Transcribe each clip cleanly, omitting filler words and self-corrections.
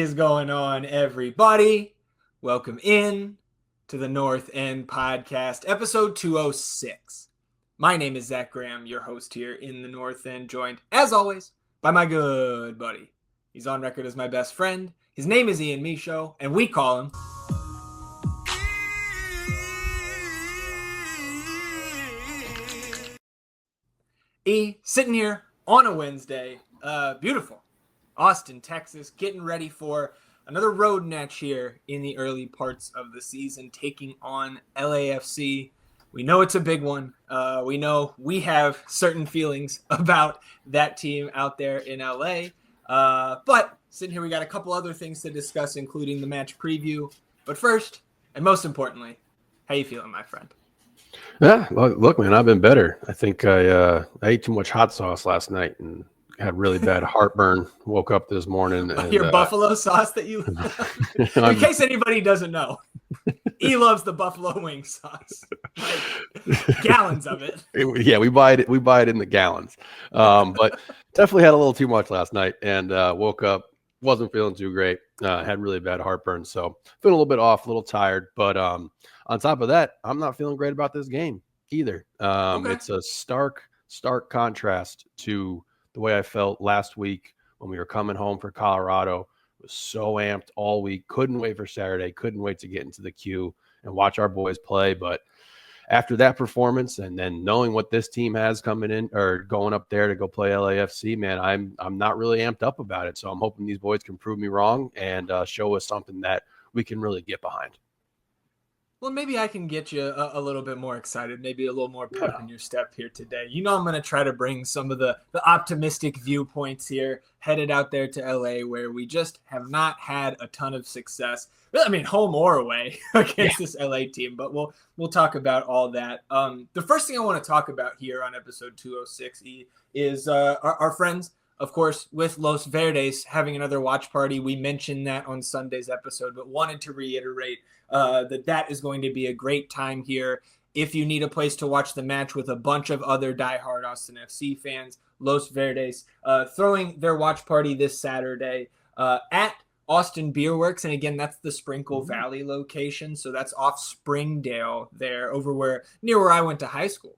is going on, everybody? Welcome in to the North End Podcast, episode 206. My name is Zach Graham, your host here in the North End, joined, as always, by my good buddy. He's on record as my best friend. His name is Ian Michaud, and we call him... sitting here on a Wednesday, beautiful Austin, Texas, getting ready for another road match here in the early parts of the season, taking on LAFC. We know it's a big one. We know we have certain feelings about that team out there in LA. But sitting here, we got a couple other things to discuss, including the match preview. But first, and most importantly, how you feeling, my friend? Yeah, look, man, I've been better. I think I ate too much hot sauce last night and had really bad heartburn. Woke up this morning. And, your buffalo sauce that you love? In case anybody doesn't know, he loves the buffalo wing sauce. Like, gallons of it. Yeah, we buy it in the gallons. But definitely had a little too much last night and woke up, wasn't feeling too great. Had really bad heartburn, so feeling a little bit off, a little tired. But on top of that, I'm not feeling great about this game either. Okay. It's a stark contrast to the way I felt last week when we were coming home for Colorado. Was so amped all week. Couldn't wait for Saturday. Couldn't wait to get into the queue and watch our boys play. But after that performance, and then knowing what this team has coming in or going up there to go play LAFC, man, I'm not really amped up about it. So I'm hoping these boys can prove me wrong and show us something that we can really get behind. Well, maybe I can get you a little bit more excited, maybe a little more pep in your step here today. You know, I'm going to try to bring some of the optimistic viewpoints here, headed out there to LA, where we just have not had a ton of success. I mean, home or away against this LA team, but we'll talk about all that. The first thing I want to talk about here on episode 206 is our friends, of course, with Los Verdes having another watch party. We mentioned that on Sunday's episode, but wanted to reiterate that is going to be a great time here. If you need a place to watch the match with a bunch of other diehard Austin FC fans, Los Verdes throwing their watch party this Saturday at Austin Beer Works. And again, that's the Sprinkle Valley location. So that's off Springdale there, over near where I went to high school.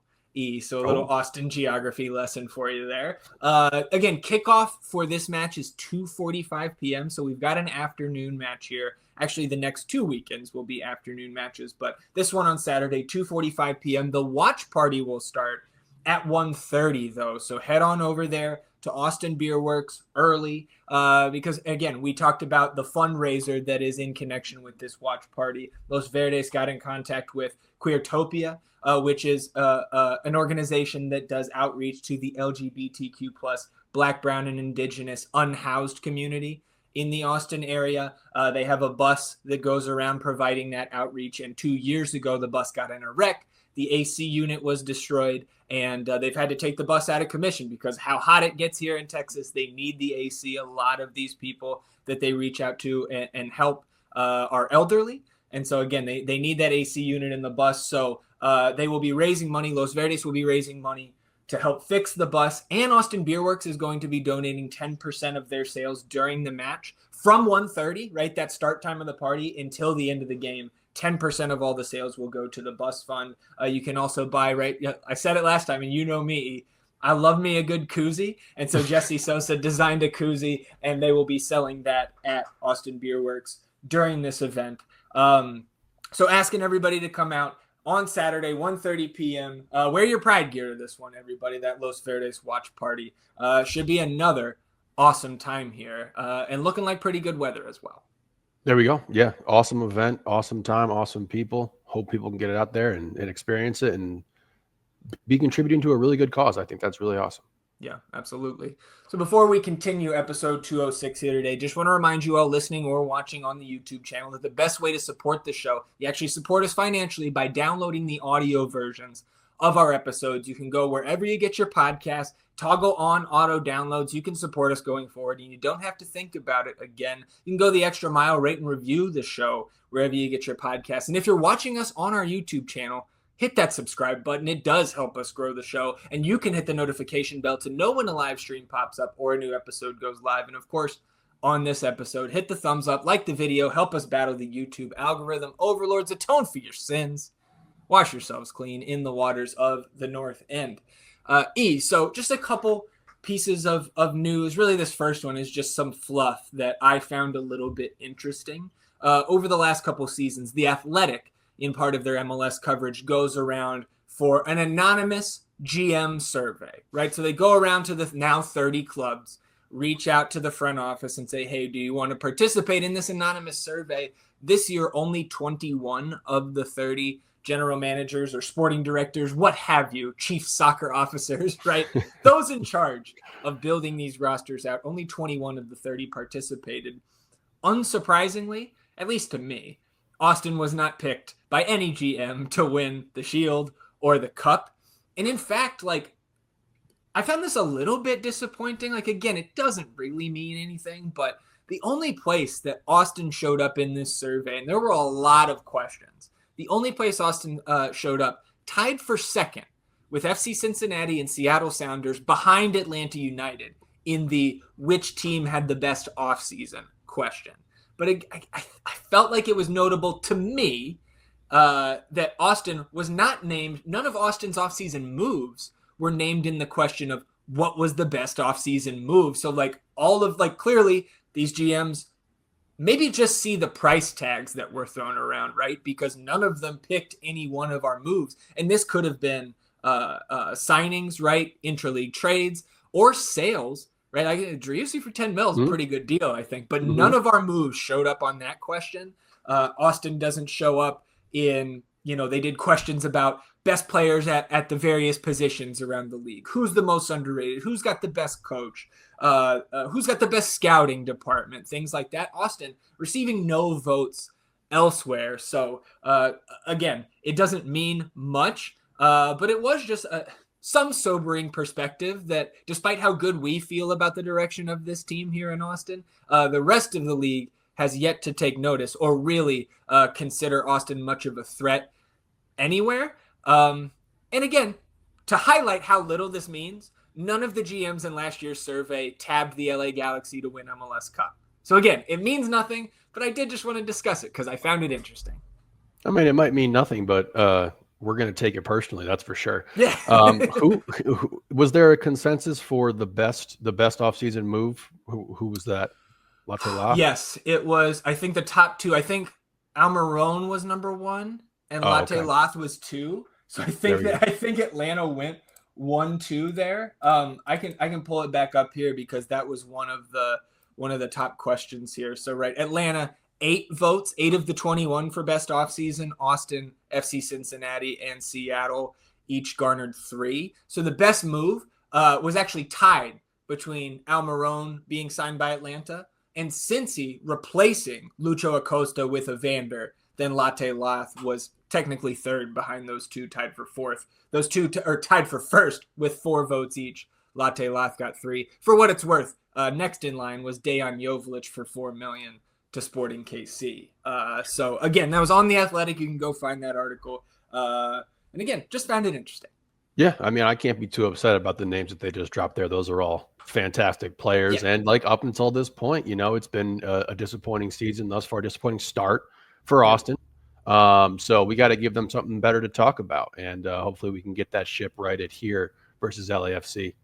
So a little Austin geography lesson for you there. Again, kickoff for this match is 2:45 p.m. So we've got an afternoon match here. Actually, the next 2 weekends will be afternoon matches, but this one on Saturday, 2:45 p.m. The watch party will start at 1:30 though. So head on over there to Austin Beer Works early because, again, we talked about the fundraiser that is in connection with this watch party. Los Verdes got in contact with Queertopia, which is an organization that does outreach to the LGBTQ plus Black, Brown, and Indigenous unhoused community in the Austin area. They have a bus that goes around providing that outreach. And 2 years ago, the bus got in a wreck. The AC unit was destroyed, and they've had to take the bus out of commission because how hot it gets here in Texas, they need the AC. A lot of these people that they reach out to and help are elderly. And so, again, they need that AC unit in the bus. So they will be raising money. Los Verdes will be raising money to help fix the bus. And Austin Beer Works is going to be donating 10% of their sales during the match from 1:30, right? That start time of the party until the end of the game. 10% of all the sales will go to the bus fund. You can also buy, right? I said it last time, and you know me. I love me a good koozie. And so Jesse Sosa designed a koozie, and they will be selling that at Austin Beer Works during this event. So asking everybody to come out on Saturday, 1:30 p.m. Wear your Pride gear to this one, everybody. That Los Verdes watch party should be another awesome time here and looking like pretty good weather as well. There we go. Yeah, awesome event, awesome time, awesome people. Hope people can get it out there and experience it and be contributing to a really good cause. I think that's really awesome. Yeah, absolutely. So before we continue episode 206 here today, just want to remind you all listening or watching on the YouTube channel that the best way to support the show, you actually support us financially by downloading the audio versions of our episodes. You can go wherever you get your podcast, toggle on auto downloads. You can support us going forward, and you don't have to think about it again. You can go the extra mile, rate and review the show wherever you get your podcast. And if you're watching us on our YouTube channel, hit that subscribe button. It does help us grow the show. And you can hit the notification bell to know when a live stream pops up or a new episode goes live. And of course, on this episode. Hit the thumbs up, like the video, help us battle the YouTube algorithm overlords, atone for your sins, wash yourselves clean in the waters of the North End. So just a couple pieces of news. Really, this first one is just some fluff that I found a little bit interesting. Over the last couple seasons, The Athletic, in part of their MLS coverage, goes around for an anonymous GM survey, right? So they go around to the now 30 clubs, reach out to the front office and say, hey, do you want to participate in this anonymous survey? This year, only 21 of the 30 general managers or sporting directors, what have you, chief soccer officers, right? Those in charge of building these rosters out, only 21 of the 30 participated. Unsurprisingly, at least to me, Austin was not picked by any GM to win the Shield or the Cup. And in fact, I found this a little bit disappointing. Again, it doesn't really mean anything, but the only place that Austin showed up in this survey, and there were a lot of questions, the only place Austin showed up, tied for second with FC Cincinnati and Seattle Sounders, behind Atlanta United in the which team had the best offseason question. But I felt like it was notable to me that Austin was not named. None of Austin's offseason moves were named in the question of what was the best offseason move. So clearly these GMs maybe just see the price tags that were thrown around, right? Because none of them picked any one of our moves. And this could have been signings, right? Intra-league trades or sales, right? Driussi for 10 mil is a pretty good deal, I think. But none of our moves showed up on that question. Austin doesn't show up in, they did questions about best players at the various positions around the league. Who's the most underrated? Who's got the best coach? Who's got the best scouting department? Things like that. Austin receiving no votes elsewhere. So, again, it doesn't mean much, but it was just some sobering perspective that despite how good we feel about the direction of this team here in Austin, the rest of the league has yet to take notice or really consider Austin much of a threat anywhere. And again, to highlight how little this means, none of the GMs in last year's survey tabbed the LA Galaxy to win MLS Cup. So again, it means nothing, but I did just want to discuss it because I found it interesting. I mean, it might mean nothing, but we're going to take it personally. That's for sure. Yeah. Who was there a consensus for the best offseason move? Who was that? Latte Lath? Yes, it was. I think the top two. I think Almiron was number one, and Latte Lath was two. So I think Atlanta went 1-2 there. I can pull it back up here because that was one of the top questions here. So right, Atlanta 8 votes, 8 of the 21 for best offseason. Austin, FC Cincinnati, and Seattle each garnered 3. So the best move was actually tied between Almiron being signed by Atlanta and Cincy replacing Lucho Acosta with Evander. Then Latte Lath was technically third behind those two, tied for fourth. Those two are tied for first with 4 votes each. Latte Lath got 3. For what it's worth, next in line was Dejan Joveljic for $4 million to Sporting KC. So again, that was on The Athletic. You can go find that article. And again, just found it interesting. Yeah, I mean, I can't be too upset about the names that they just dropped there. Those are all fantastic players. Yeah. And up until this point, it's been a disappointing season thus far, disappointing start for Austin. So we got to give them something better to talk about. And hopefully we can get that ship righted here versus LAFC.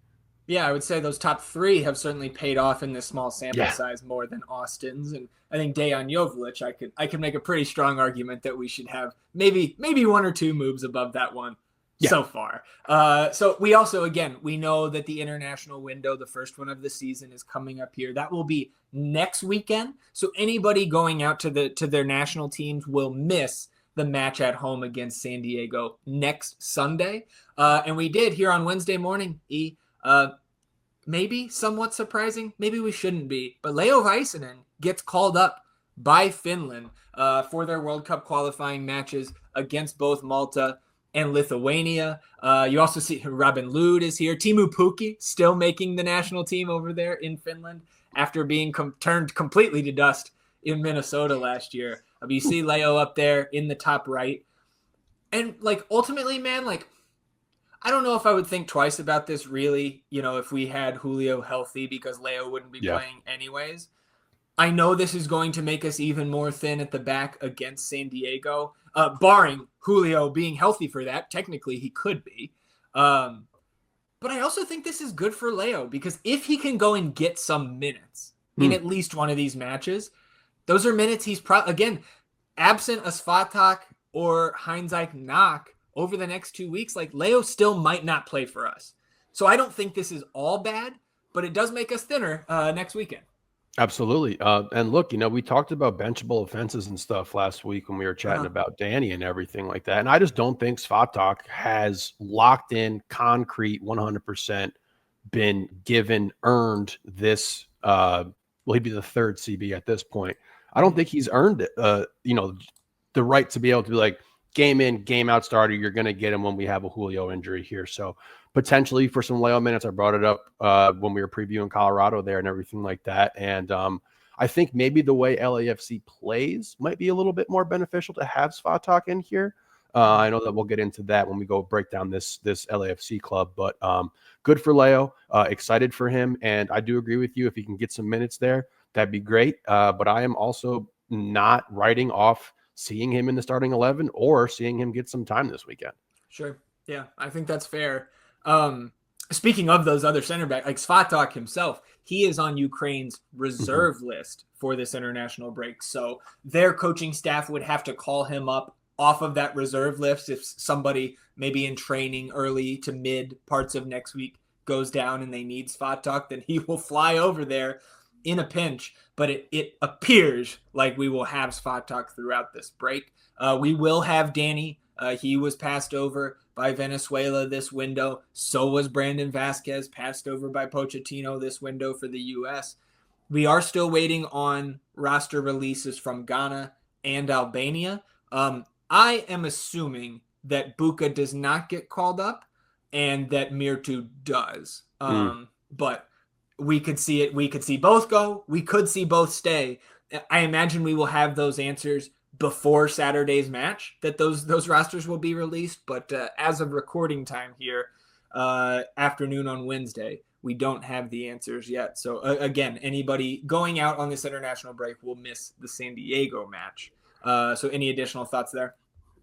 Yeah, I would say those top 3 have certainly paid off in this small sample size more than Austin's. And I think Dejan Joveljic, I could make a pretty strong argument that we should have maybe 1 or 2 moves above that one. So far. So we also, again, we know that the international window, the first one of the season, is coming up here. That will be next weekend. So anybody going out to their national teams will miss the match at home against San Diego next Sunday. And we did here on Wednesday morning, maybe somewhat surprising. Maybe we shouldn't be. But Leo Väisänen gets called up by Finland for their World Cup qualifying matches against both Malta and Lithuania. You also see Robin Lod is here. Teemu Pukki still making the national team over there in Finland after being turned completely to dust in Minnesota last year. You see Leo up there in the top right. And ultimately, man, I don't know if I would think twice about this really, if we had Julio healthy because Leo wouldn't be playing anyways. I know this is going to make us even more thin at the back against San Diego, barring Julio being healthy for that. Technically, he could be. But I also think this is good for Leo because if he can go and get some minutes in at least one of these matches, those are minutes he's again, absent a Svatak or Heinzike knock over the next 2 weeks, like Leo still might not play for us. So I don't think this is all bad, but it does make us thinner next weekend. Absolutely. And look, we talked about benchable offenses and stuff last week when we were chatting about Danny and everything like that. And I just don't think Svatak has locked in, concrete, 100% been earned this. He'd be the third CB at this point. I don't think he's earned it, the right to be able to be like, game in, game out starter. You're going to get him when we have a Julio injury here. So potentially for some Leo minutes, I brought it up when we were previewing Colorado there and everything like that. And I think maybe the way LAFC plays might be a little bit more beneficial to have Svatak in here. I know that we'll get into that when we go break down this LAFC club, but good for Leo. Excited for him. And I do agree with you. If he can get some minutes there, that'd be great. But I am also not writing off seeing him in the starting 11 or seeing him get some time this weekend. Sure. Yeah, I think that's fair. Speaking of those other center back, like Svatak himself, he is on Ukraine's reserve list for this international break. So their coaching staff would have to call him up off of that reserve list if somebody maybe in training early to mid parts of next week goes down and they need Svatak, then he will fly over there in a pinch. But it appears like we will have Svatak throughout this break. We will have Danny. He was passed over by Venezuela this window. So was Brandon Vasquez, passed over by Pochettino this window for the U.S. We are still waiting on roster releases from Ghana and Albania. I am assuming that Buka does not get called up and that Mirtu does. But we could see it. We could see both go. We could see both stay. I imagine we will have those answers before Saturday's match, that those rosters will be released. But as of recording time here, afternoon on Wednesday, we don't have the answers yet. So again, anybody going out on this international break will miss the San Diego match. So any additional thoughts there?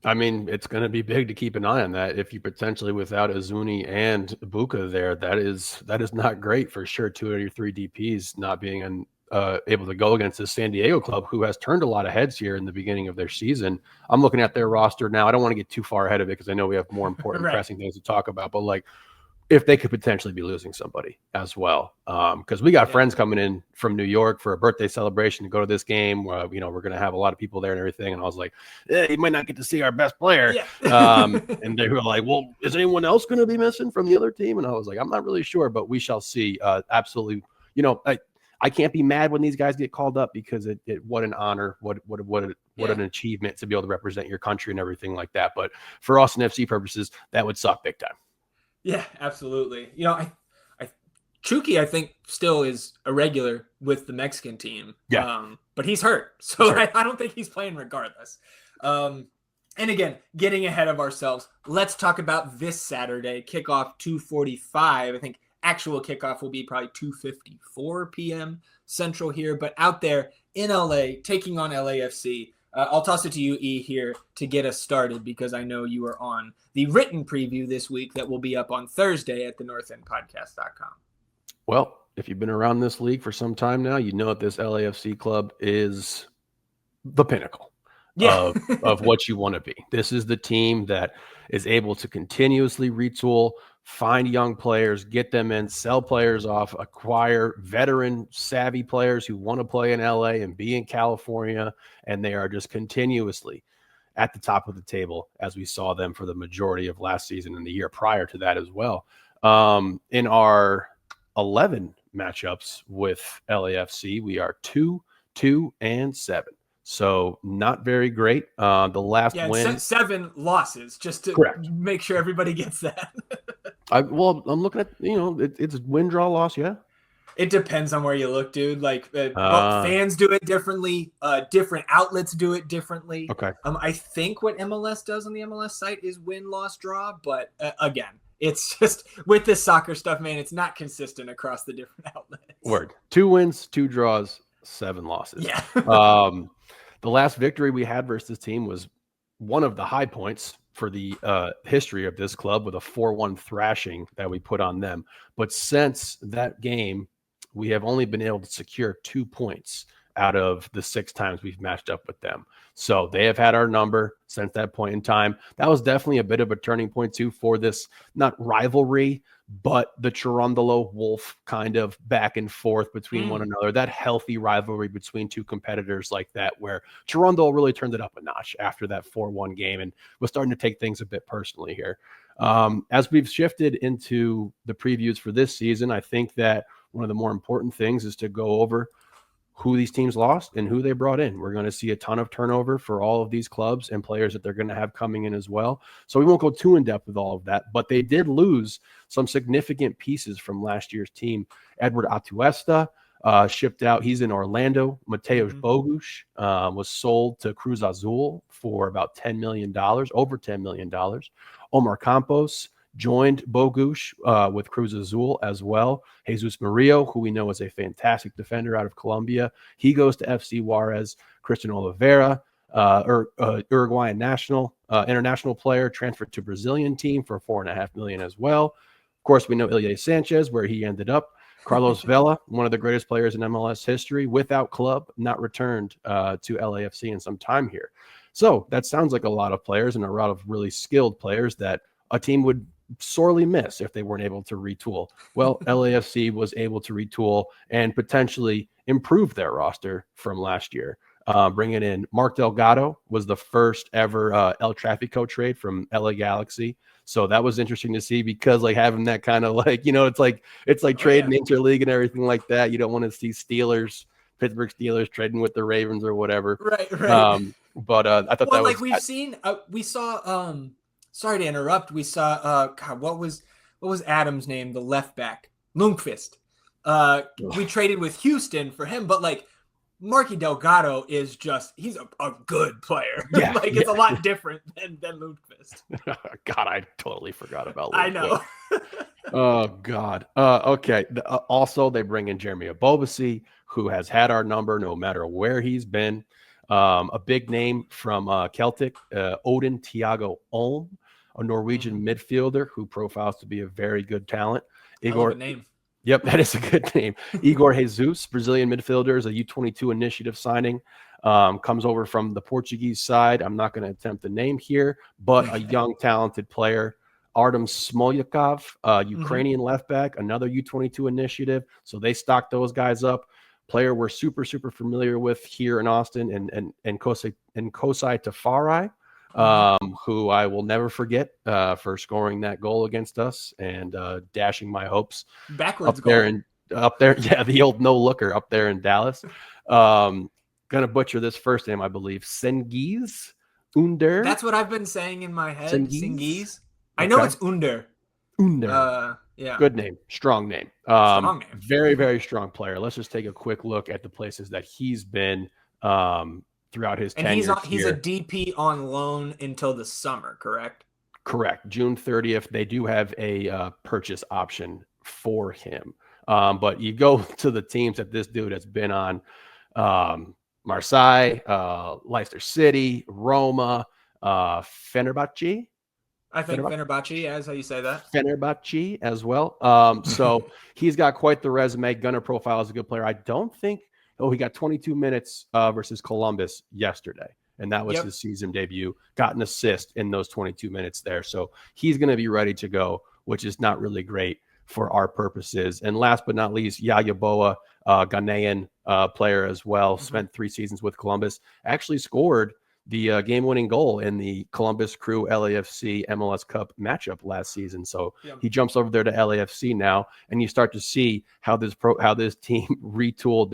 I mean, it's going to be big to keep an eye on that. If you potentially without Azuni and Buka there, that is not great for sure. 2 of your 3 DPs not being able to go against the San Diego club, who has turned a lot of heads here in the beginning of their season. I'm looking at their roster now. I don't want to get too far ahead of it because I know we have more important pressing things to talk about, but like if they could potentially be losing somebody as well. Because we got friends coming in from New York for a birthday celebration to go to this game. We're going to have a lot of people there and everything. And I was like, you might not get to see our best player. And they were like, well, is anyone else going to be missing from the other team? And I was like, I'm not really sure, but we shall see. Absolutely. I can't be mad when these guys get called up because what an honor, what an achievement to be able to represent your country and everything like that. But for us and FC purposes, that would suck big time. Yeah, absolutely. Chucky, I think, still is a regular with the Mexican team. But he's hurt. So I don't think he's playing regardless. And again, getting ahead of ourselves, let's talk about this Saturday, kickoff 2:45. I think actual kickoff will be probably 2:54 p.m. Central here. But out there in LA, taking on LAFC, I'll toss it to you, E, here to get us started because I know you are on the written preview this week that will be up on Thursday at thenorthendpodcast.com. Well, if you've been around this league for some time now, you know that this LAFC club is the pinnacle of what you want to be. This is the team that is able to continuously retool, find young players, get them in, sell players off, acquire veteran savvy players who want to play in LA and be in California. And they are just continuously at the top of the table as we saw them for the majority of last season and the year prior to that as well. In our 11 matchups with LAFC, we are 2-2-7. So not very great. The last win, 7 losses, just to make sure everybody gets that. I'm looking at, it's win, draw, loss. Yeah. It depends on where you look, dude. Like fans do it differently. Different outlets do it differently. Okay. I think what MLS does on the MLS site is win, loss, draw. But again, it's just with this soccer stuff, man, it's not consistent across the different outlets. Word. 2 wins, 2 draws, 7 losses. Yeah. The last victory we had versus this team was one of the high points for the history of this club, with a 4-1 thrashing that we put on them. But since that game, we have only been able to secure 2 points out of the 6 times we've matched up with them. So they have had our number since that point in time. That was definitely a bit of a turning point too for this, not rivalry, but the Chirondolo Wolf kind of back and forth between one another, that healthy rivalry between two competitors like that, where Chirondolo really turned it up a notch after that 4-1 game and was starting to take things a bit personally here. As we've shifted into the previews for this season, I think that one of the more important things is to go over who these teams lost and who they brought in. We're going to see a ton of turnover for all of these clubs and players that they're going to have coming in as well. So we won't go too in depth with all of that, but they did lose some significant pieces from last year's team. Edward Atuesta shipped out. He's in Orlando. Mateusz Bogusz was sold to Cruz Azul for about $10 million, over $10 million. Omar Campos joined Bogusz with Cruz Azul as well. Jesus Murillo, who we know is a fantastic defender out of Colombia, he goes to FC Juarez. Christian Oliveira, Uruguayan international player, transferred to Brazilian team for $4.5 million as well. Of course, we know Ilya Sanchez, where he ended up. Carlos Vela, one of the greatest players in MLS history, without club, not returned to LAFC in some time here. So that sounds like a lot of players and a lot of really skilled players that a team would sorely miss if they weren't able to retool. Well, LAFC was able to retool and potentially improve their roster from last year. Bringing in Mark Delgado was the first ever El Tráfico trade from LA Galaxy. So that was interesting to see, because like having that kind of like, it's like trading interleague and everything like that. You don't want to see Pittsburgh Steelers trading with the Ravens or whatever. Right. But I thought that was like we saw sorry to interrupt. We saw God, what was Adam's name? The left back, Lundqvist. We traded with Houston for him, but like Marky Delgado is he's a good player. Yeah, it's a lot different than Lundqvist. God, I totally forgot about Lundqvist. I know. Oh God. Okay. Also, they bring in Jeremy Abobasi, who has had our number no matter where he's been. A big name from Celtic, Odin Thiago Olm, a Norwegian midfielder who profiles to be a very good talent. Igor, name. Yep, that is a good name. Igor Jesus, Brazilian midfielder, is a U22 initiative signing. Comes over from the Portuguese side. I'm not going to attempt the name here, but a young, talented player. Artem Smolyakov, Ukrainian left back, another U22 initiative. So they stocked those guys up. Player we're super familiar with here in Austin, and Kosai Tafari, who I will never forget for scoring that goal against us and dashing my hopes backwards up there. Yeah, the old no looker up there in Dallas. Gonna butcher this first name, I believe. Cengiz Under. That's what I've been saying in my head. Cengiz. I Okay. know it's Under. Yeah. Good name. Strong name. Strong name. Very, very strong player. Let's just take a quick look at the places that he's been throughout his tenure. And he's a DP on loan until the summer, correct? Correct. June 30th. They do have a purchase option for him. But you go to the teams that this dude has been on. Marseille, Leicester City, Roma, Fenerbahce. I think Fenerbahce, as how you say that. Fenerbahce as well. So he's got quite the resume. Gunner profile as a good player. I don't think. He got 22 minutes versus Columbus yesterday, and that was his season debut. Got an assist in those 22 minutes there, so he's going to be ready to go, which is not really great for our purposes. And last but not least, Yaya Boa, Ghanaian player as well. Spent 3 seasons with Columbus. Actually scored the game-winning goal in the Columbus Crew LAFC MLS Cup matchup last season. So he jumps over there to LAFC now, and you start to see how this team retooled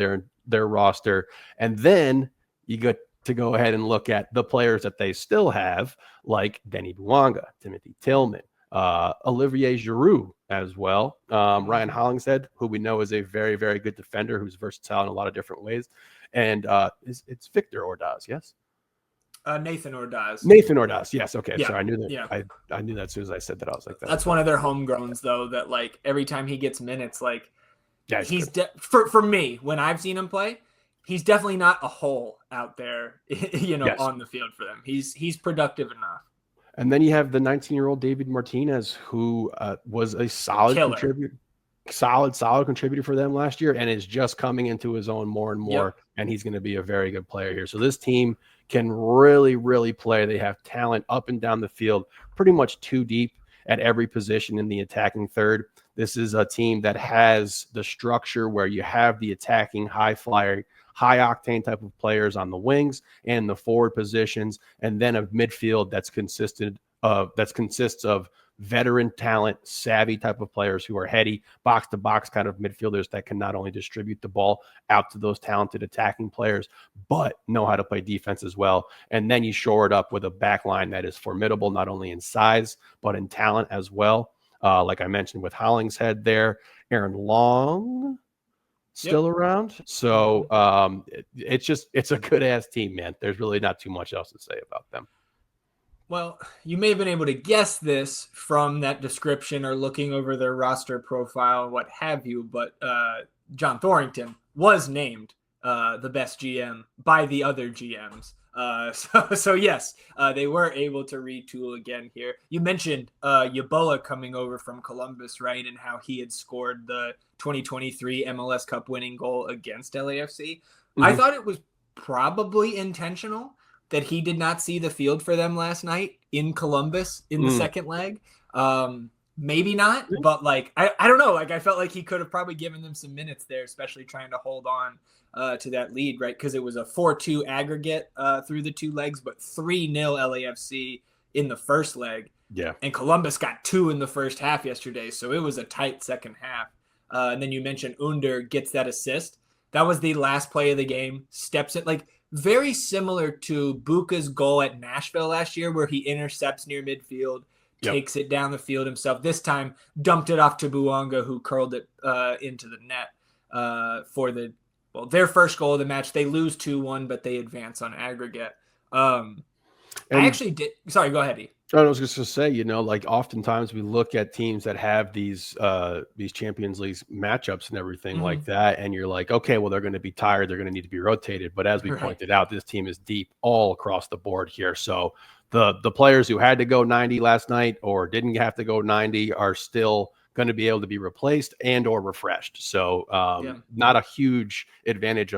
their roster. And then you get to go ahead and look at the players that they still have, like Denny Bouanga, Timothy Tillman, Olivier Giroud as well. Ryan Hollingshead, who we know is a very, very good defender who's versatile in a lot of different ways. And it's Victor Ordaz, yes? Nathan Ordaz. Nathan Ordaz, yes. Okay, yeah. Sorry, I knew that. Yeah. I knew that as soon as I said that. I was like, that's one of their homegrowns, though. That like every time he gets minutes, like he's for me when I've seen him play, he's definitely not a hole out there, Yes. on the field for them. He's productive enough. And then you have the 19-year-old David Martinez, who was a solid Killer. contributor, solid contributor for them last year, and is just coming into his own more and more. Yep. And he's going to be a very good player here. So this team can really, really play. They have talent up and down the field, pretty much too deep at every position in the attacking third. This is a team that has the structure where you have the attacking high flyer, high octane type of players on the wings and the forward positions, and then a midfield that consists of veteran talent, savvy type of players who are heady, box to box kind of midfielders that can not only distribute the ball out to those talented attacking players, but know how to play defense as well. And then you shore it up with a back line that is formidable, not only in size, but in talent as well. Like I mentioned with Hollingshead there, Aaron Long still around. So it's a good ass team, man. There's really not too much else to say about them. Well, you may have been able to guess this from that description or looking over their roster profile, what have you, but John Thorrington was named the best GM by the other GMs. So yes, they were able to retool again here. You mentioned Yeboah coming over from Columbus, right, and how he had scored the 2023 MLS Cup winning goal against LAFC. Mm-hmm. I thought it was probably intentional that he did not see the field for them last night in Columbus in the second leg. Maybe not, but like, I don't know. Like, I felt like he could have probably given them some minutes there, especially trying to hold on to that lead, right? Because it was a 4-2 aggregate through the two legs, but 3-0 LAFC in the first leg. Yeah. And Columbus got 2 in the first half yesterday, so it was a tight second half. And then you mentioned Under gets that assist. That was the last play of the game. Steps it, like, very similar to Buka's goal at Nashville last year, where he intercepts near midfield, takes it down the field himself. This time, dumped it off to Buanga, who curled it into the net for their first goal of the match. They lose 2-1, but they advance on aggregate. I actually did. Sorry, go ahead, E. I was just going to say, like oftentimes we look at teams that have these Champions League matchups and everything like that, and you're like, okay, well, they're going to be tired. They're going to need to be rotated. But as we pointed out, this team is deep all across the board here. So the players who had to go 90 last night or didn't have to go 90 are still going to be able to be replaced and or refreshed. So not a huge advantage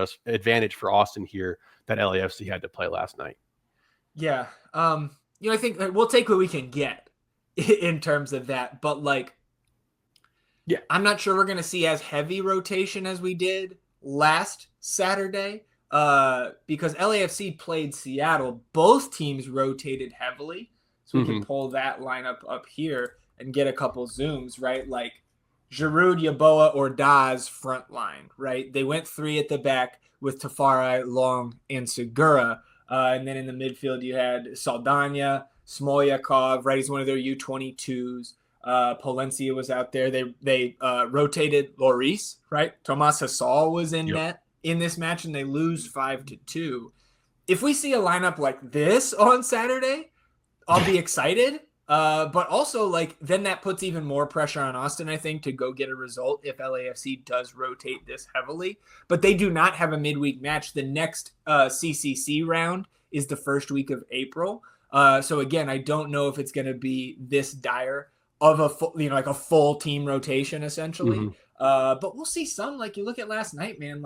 for Austin here that LAFC had to play last night. Yeah. I think we'll take what we can get in terms of that. But, I'm not sure we're going to see as heavy rotation as we did last Saturday because LAFC played Seattle. Both teams rotated heavily. So we can pull that lineup up here and get a couple zooms, right? Like Giroud, Yeboah, or Daz front line, right? They went 3 at the back with Tafari, Long, and Segura. And then in the midfield, you had Saldana, Smolyakov, right? He's one of their U22s. Palencia was out there. They rotated Lloris, right? Tomas Hasal was in net in this match, and they lose 5-2. If we see a lineup like this on Saturday, I'll be excited. But also, then that puts even more pressure on Austin, I think, to go get a result if LAFC does rotate this heavily. But they do not have a midweek match. The next CCC round is the first week of April. So, again, I don't know if it's going to be this dire of a full team rotation, essentially. But we'll see some. Like, you look at last night, man,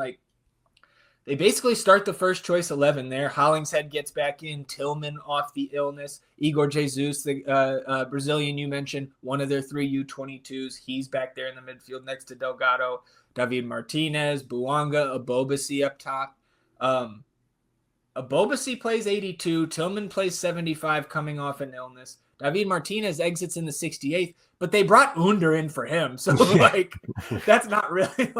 they basically start the first choice 11 there. Hollingshead gets back in. Tillman off the illness. Igor Jesus, the Brazilian you mentioned, one of their 3 U22s. He's back there in the midfield next to Delgado. David Martinez, Buanga, Abobasi up top. Abobasi plays 82. Tillman plays 75 coming off an illness. David Martinez exits in the 68th, but they brought Under in for him. So, that's not really,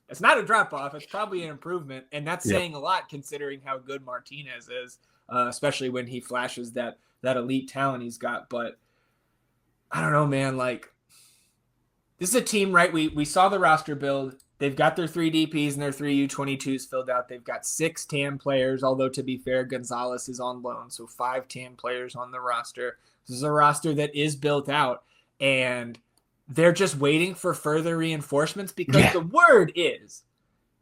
it's not a drop-off. It's probably an improvement, and that's saying a lot considering how good Martinez is, especially when he flashes that elite talent he's got. But I don't know, man. This is a team, right? We saw the roster build. They've got their 3 DPs and their 3 U22s filled out. They've got 6 TAM players, although to be fair, Gonzalez is on loan, so 5 TAM players on the roster. This is a roster that is built out, and they're just waiting for further reinforcements because the word is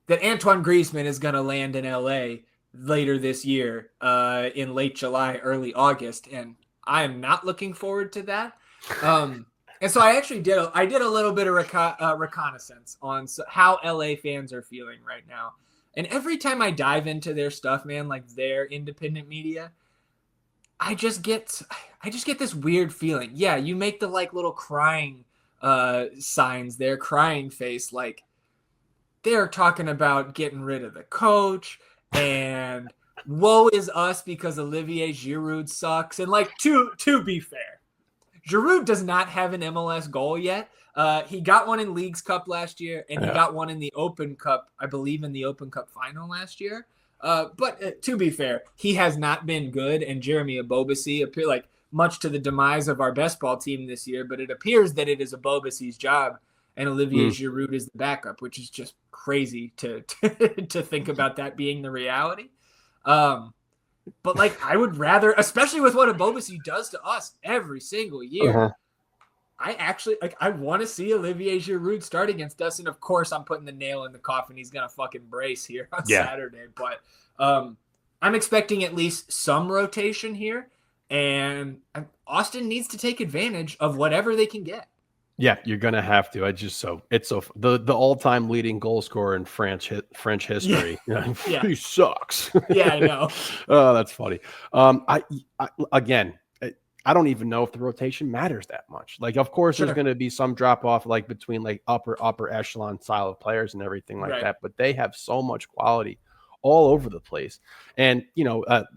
that Antoine Griezmann is going to land in LA later this year, in late July, early August, and I am not looking forward to that. And so I actually did a little bit of reconnaissance on how LA fans are feeling right now. And every time I dive into their stuff, man, like their independent media, I just get this weird feeling. Yeah, you make the like little crying signs there, crying face, like they're talking about getting rid of the coach and woe is us because Olivier Giroud sucks. And like to be fair, Giroud does not have an MLS goal yet. He got one in Leagues Cup last year, and he got one in the Open Cup, I believe, in the Open Cup final last year. But to be fair, he has not been good, and Jeremy Ebobisse appear like much to the demise of our best ball team this year. But it appears that it is Ebobisse's job, and Olivier Giroud is the backup, which is just crazy to think about that being the reality. But like, I would rather, especially with what Ebobisse does to us every single year, I actually like. I want to see Olivier Giroud start against us, and of course, I'm putting the nail in the coffin. He's gonna fucking brace here on Saturday, but I'm expecting at least some rotation here, and Austin needs to take advantage of whatever they can get. Yeah, you're gonna have to. The all-time leading goal scorer in French history. Yeah. He sucks. Yeah, I know. Oh, that's funny. I don't even know if the rotation matters that much. Like, of course, there's going to be some drop off, like between like upper echelon style of players and everything like that. But they have so much quality all over the place. And,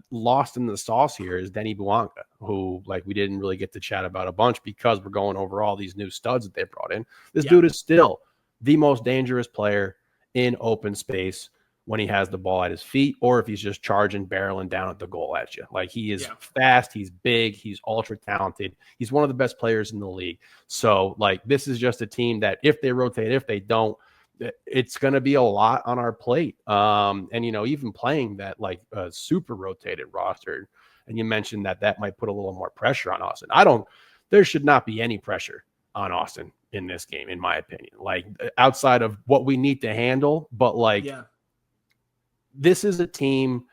lost in the sauce here is Denny Bouanga, who like we didn't really get to chat about a bunch because we're going over all these new studs that they brought in. This dude is still the most dangerous player in open space when he has the ball at his feet, or if he's just charging, barreling down at the goal at you. Like, he is fast, he's big, he's ultra talented. He's one of the best players in the league. So like, this is just a team that if they rotate, if they don't, it's going to be a lot on our plate. And, even playing that like super rotated roster. And you mentioned that might put a little more pressure on Austin. There should not be any pressure on Austin in this game, in my opinion, like outside of what we need to handle. But like, this is a team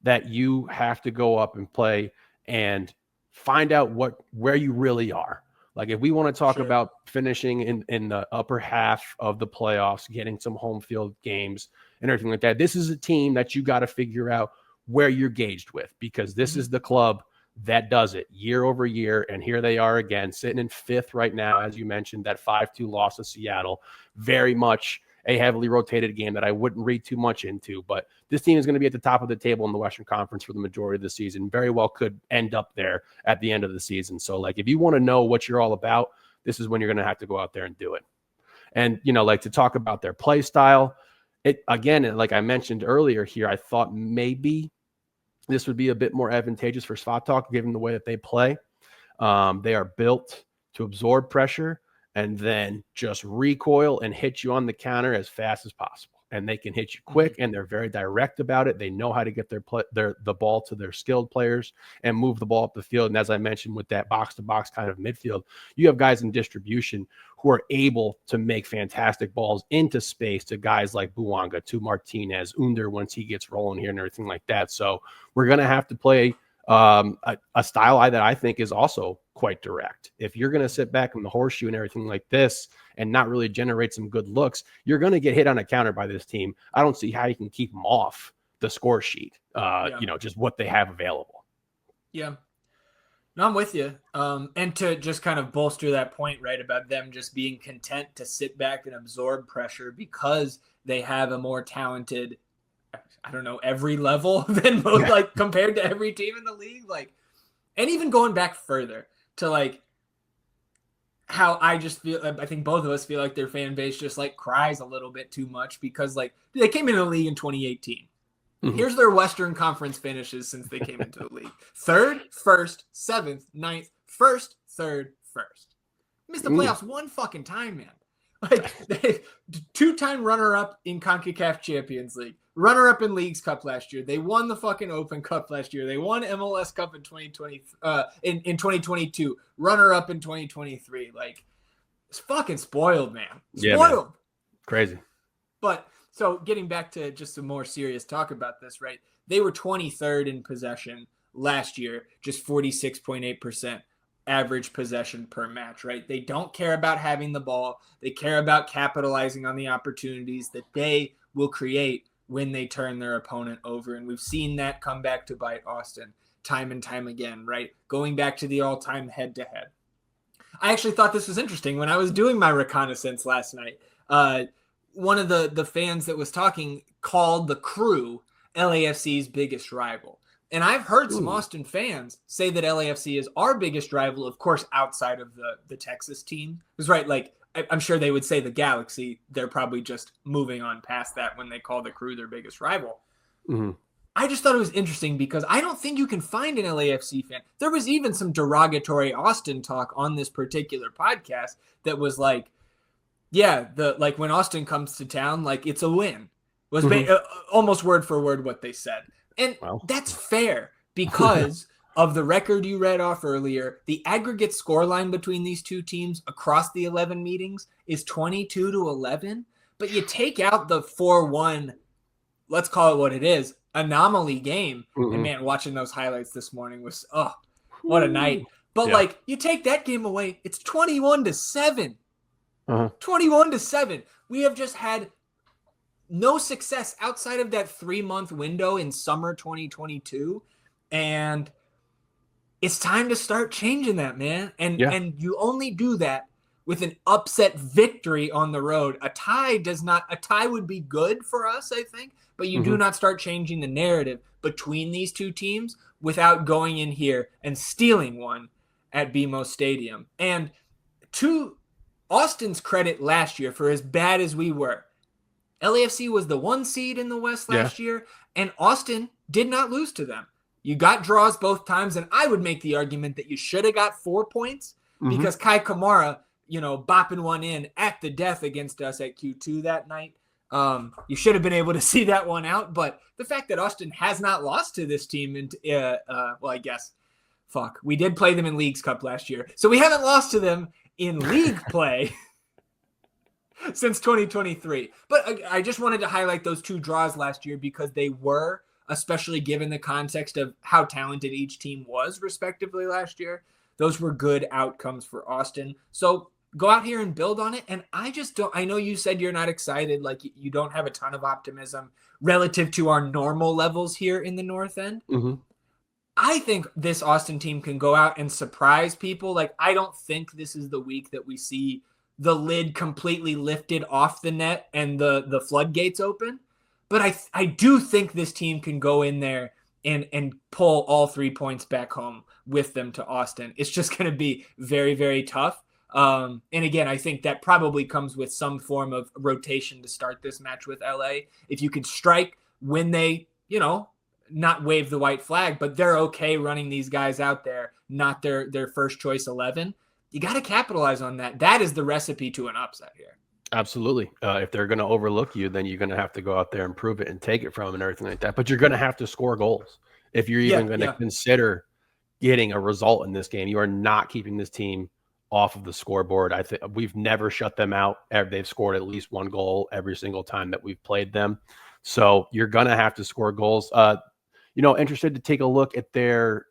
that you have to go up and play and find out where you really are. Like, if we want to talk about finishing in the upper half of the playoffs, getting some home field games and everything like that, this is a team that you got to figure out where you're gauged with, because this is the club that does it year over year. And here they are again, sitting in fifth right now. As you mentioned, that 5-2 loss to Seattle, very much a heavily rotated game that I wouldn't read too much into, but this team is going to be at the top of the table in the Western Conference for the majority of the season. Very well could end up there at the end of the season. So like, if you want to know what you're all about, this is when you're going to have to go out there and do it. And, like, to talk about their play style, again, like I mentioned earlier here, I thought maybe this would be a bit more advantageous for Svatok, given the way that they play. They are built to absorb pressure and then just recoil and hit you on the counter as fast as possible. And they can hit you quick, and they're very direct about it. They know how to get the ball to their skilled players and move the ball up the field. And as I mentioned, with that box-to-box kind of midfield, you have guys in distribution who are able to make fantastic balls into space to guys like Bouanga, to Martinez, Under once he gets rolling here and everything like that. So we're going to have to play a style that I think is also quite direct. If you're going to sit back in the horseshoe and everything like this and not really generate some good looks, you're going to get hit on a counter by this team. I don't see how you can keep them off the score sheet, just what they have available. Yeah. No, I'm with you. And to just kind of bolster that point, right, about them just being content to sit back and absorb pressure because they have a more talented, I don't know, every level than most, like, compared to every team in the league. Like, and even going back further to like how I just feel, I think both of us feel like their fan base just like cries a little bit too much because like they came into the league in 2018. Here's their Western Conference finishes since they came into the league: 3rd, 1st, 7th, 9th, 1st, 3rd, 1st. Missed the playoffs one fucking time, man. Like, they 2-time runner-up in CONCACAF Champions League, runner-up in Leagues Cup last year. They won the fucking Open Cup last year. They won MLS Cup in 2020, in 2022, runner-up in 2023. Like, it's fucking spoiled, man. Spoiled. Yeah, man. Crazy. But So getting back to just some more serious talk about this, right? They were 23rd in possession last year, just 46.8% average possession per match, right? They don't care about having the ball. They care about capitalizing on the opportunities that they will create when they turn their opponent over. And we've seen that come back to bite Austin time and time again, right? Going back to the all-time head-to-head. I actually thought this was interesting when I was doing my reconnaissance last night. One of the fans that was talking called the Crew LAFC's biggest rival. And I've heard some Austin fans say that LAFC is our biggest rival, of course, outside of the Texas team. Because, right, like, I'm sure they would say the Galaxy. They're probably just moving on past that when they call the Crew their biggest rival. Mm-hmm. I just thought it was interesting because I don't think you can find an LAFC fan. There was even some derogatory Austin talk on this particular podcast that was like, yeah, like when Austin comes to town, like it's a win. Was almost word for word what they said. And that's fair because of the record you read off earlier. The aggregate scoreline between these two teams across the 11 meetings is 22-11. But you take out the 4-1, let's call it what it is, anomaly game. And man, watching those highlights this morning was, what a night. But like you take that game away, it's 21-7. 21-7. We have just had no success outside of that 3-month window in summer 2022. And it's time to start changing that, man. And you only do that with an upset victory on the road. A tie would be good for us, I think, but you do not start changing the narrative between these two teams without going in here and stealing one at BMO Stadium. And to Austin's credit last year, for as bad as we were, LAFC was the 1 seed in the West last year, and Austin did not lose to them. You got draws both times, and I would make the argument that you should have got 4 points because Kai Kamara, bopping one in at the death against us at Q2 that night. You should have been able to see that one out, but the fact that Austin has not lost to this team, I guess, we did play them in Leagues Cup last year, so we haven't lost to them in league play since 2023. But I just wanted to highlight those 2 draws last year because they were, especially given the context of how talented each team was respectively last year, those were good outcomes for Austin. So go out here and build on it. And I know you said you're not excited, like you don't have a ton of optimism relative to our normal levels here in the North End. I think this Austin team can go out and surprise people. Like, I don't think this is the week that we see the lid completely lifted off the net and the floodgates open. But I do think this team can go in there and pull all 3 points back home with them to Austin. It's just going to be very, very tough. And again, I think that probably comes with some form of rotation to start this match with LA. If you could strike when they, not wave the white flag, but they're okay running these guys out there, not their first choice 11. You got to capitalize on that. That is the recipe to an upset here. Absolutely. If they're going to overlook you, then you're going to have to go out there and prove it and take it from them and everything like that. But you're going to have to score goals. If you're even going to consider getting a result in this game, you are not keeping this team off of the scoreboard. I think we've never shut them out. They've scored at least 1 goal every single time that we've played them. So you're going to have to score goals. Interested to take a look at their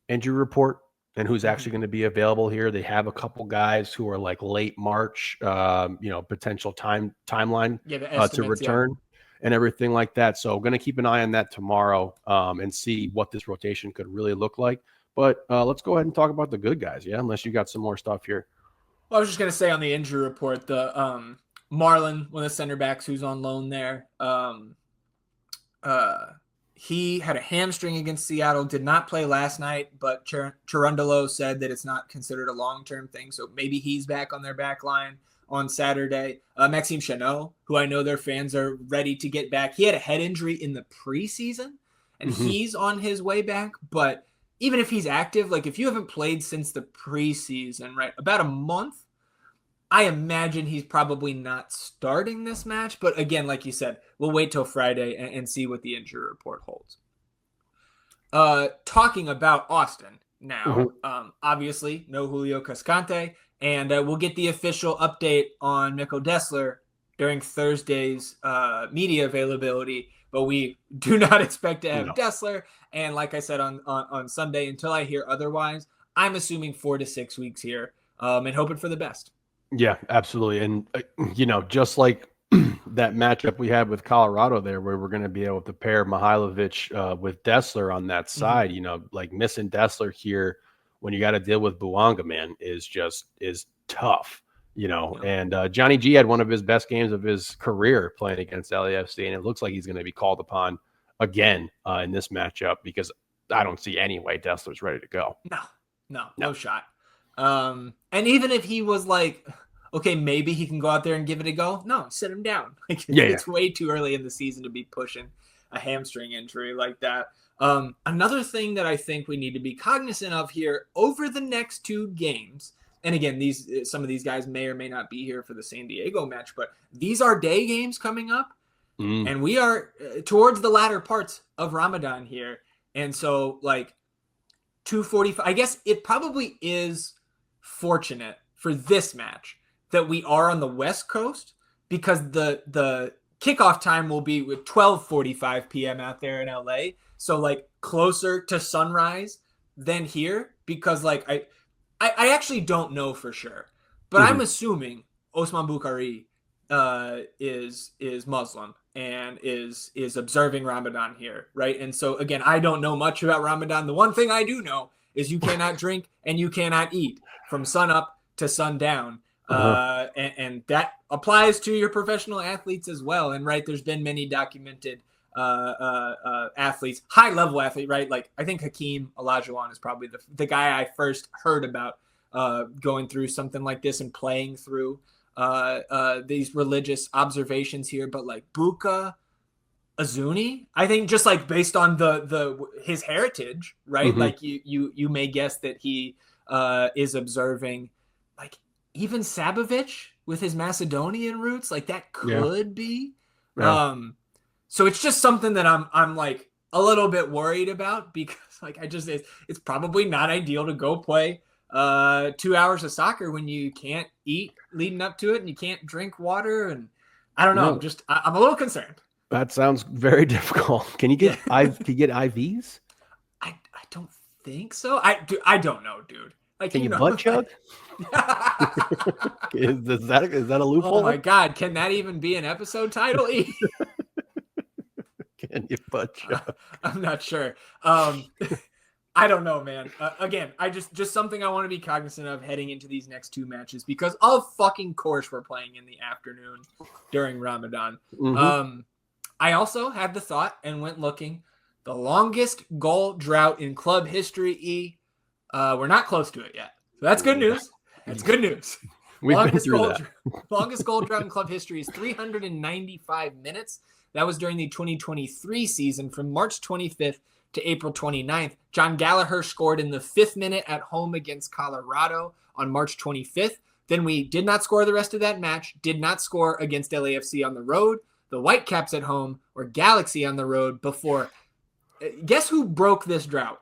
injury report and who's actually going to be available here. They have a couple guys who are like late March, potential timeline to return and everything like that. So going to keep an eye on that tomorrow and see what this rotation could really look like. But let's go ahead and talk about the good guys. Yeah. Unless you got some more stuff here. Well, I was just going to say on the injury report, the Marlon, one of the center backs who's on loan there, he had a hamstring against Seattle, did not play last night, but Cherundolo said that it's not considered a long-term thing, so maybe he's back on their back line on Saturday. Maxime Chanot, who I know their fans are ready to get back. He had a head injury in the preseason, and he's on his way back, but even if he's active, like if you haven't played since the preseason, right, about a month, I imagine he's probably not starting this match. But again, like you said, we'll wait till Friday and see what the injury report holds. Talking about Austin now, obviously, no Julio Cascante. And we'll get the official update on Mikko Dessler during Thursday's media availability, but we do not expect to have Dessler. And like I said on Sunday, until I hear otherwise, I'm assuming 4 to 6 weeks here, and hoping for the best. Yeah, absolutely. And, just like that matchup we had with Colorado there, where we're going to be able to pair Mihailovic with Dessler on that side, like missing Dessler here when you got to deal with Bouanga, man, is tough, and Johnny G had one of his best games of his career playing against LAFC. And it looks like he's going to be called upon again in this matchup, because I don't see any way Dessler's ready to go. No shot. And even if he was like, okay, maybe he can go out there and give it a go. No, sit him down. It's way too early in the season to be pushing a hamstring injury like that. Another thing that I think we need to be cognizant of here over the next 2 games, and again, some of these guys may or may not be here for the San Diego match, but these are day games coming up, and we are towards the latter parts of Ramadan here. And so, 2:45, I guess it probably is fortunate for this match that we are on the West Coast, because the kickoff time will be with 12:45 p.m. out there in LA. So closer to sunrise than here, because I actually don't know for sure, but I'm assuming Osman Bukhari is Muslim and is observing Ramadan here, right? And so again, I don't know much about Ramadan. The one thing I do know is you cannot drink and you cannot eat from sun up to sundown. And that applies to your professional athletes as well. And right, there's been many documented athletes, high level athlete, right? I think Hakeem Olajuwon is probably the guy I first heard about going through something like this and playing through these religious observations here. But Buka Azuni, I think just based on his heritage, right? You may guess that he is observing even Sabovic with his Macedonian roots, that could be. Yeah. So it's just something that I'm a little bit worried about, because it's probably not ideal to go play 2 hours of soccer when you can't eat leading up to it and you can't drink water. And I don't know, I'm a little concerned. That sounds very difficult. Can you get IVs? I don't think so. I don't know, dude. Can you butt chug? Is that a loophole? Oh my God, can that even be an episode title? Can you butt chug? I'm not sure. I don't know, man. Again, I just something I want to be cognizant of heading into these next 2 matches, because of fucking course we're playing in the afternoon during Ramadan. I also had the thought and went looking. The longest goal drought in club history, we're not close to it yet. So that's good news. That's good news. We've been through that. Longest goal drought in club history is 395 minutes. That was during the 2023 season from March 25th to April 29th. John Gallagher scored in the 5th minute at home against Colorado on March 25th. Then we did not score the rest of that match, did not score against LAFC on the road. The Whitecaps at home, or Galaxy on the road before. Guess who broke this drought?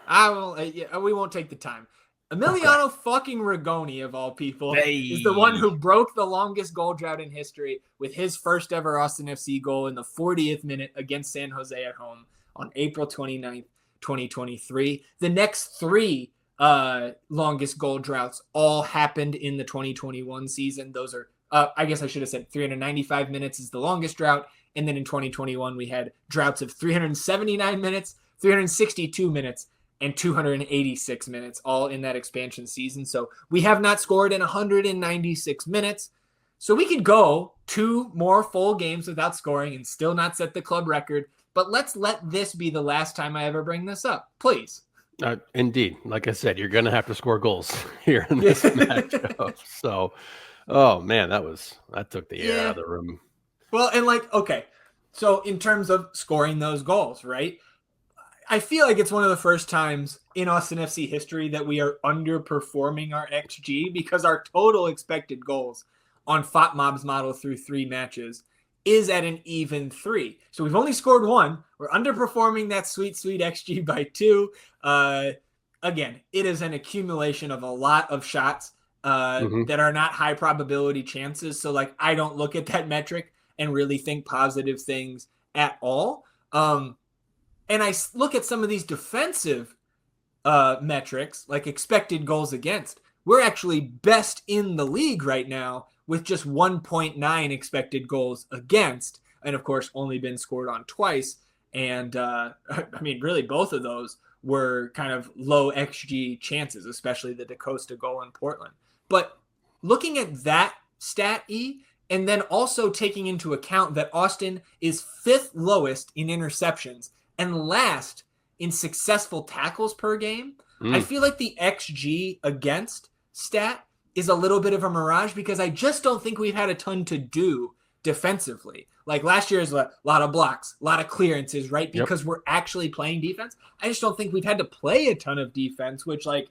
We won't take the time. Emiliano fucking Rigoni, of all people, is the one who broke the longest goal drought in history with his first ever Austin FC goal in the 40th minute against San Jose at home on April 29th, 2023. The next 3 longest goal droughts all happened in the 2021 season. Those are, I guess I should have said 395 minutes is the longest drought. And then in 2021, we had droughts of 379 minutes, 362 minutes, and 286 minutes, all in that expansion season. So we have not scored in 196 minutes. So we could go 2 more full games without scoring and still not set the club record. But let's let this be the last time I ever bring this up, please. Indeed. Like I said, you're going to have to score goals here in this matchup. So, oh man, that took the air out of the room. Well, and okay. So in terms of scoring those goals, right? I feel like it's one of the first times in Austin FC history that we are underperforming our XG, because our total expected goals on FOTMob's model through 3 matches is at an even 3. So we've only scored 1. We're underperforming that sweet, sweet XG by 2. Again, it is an accumulation of a lot of shots that are not high probability chances. So like, I don't look at that metric and really think positive things at all. And I look at some of these defensive metrics, like expected goals against. We're actually best in the league right now with just 1.9 expected goals against, and of course only been scored on twice. And I mean, really both of those were kind of low XG chances, especially the DaCosta goal in Portland. But looking at that stat, and then also taking into account that Austin is 5th lowest in interceptions and last in successful tackles per game, I feel like the XG against stat is a little bit of a mirage because I just don't think we've had a ton to do defensively. Like last year is a lot of blocks, a lot of clearances, right? Because we're actually playing defense. I just don't think we've had to play a ton of defense, which like,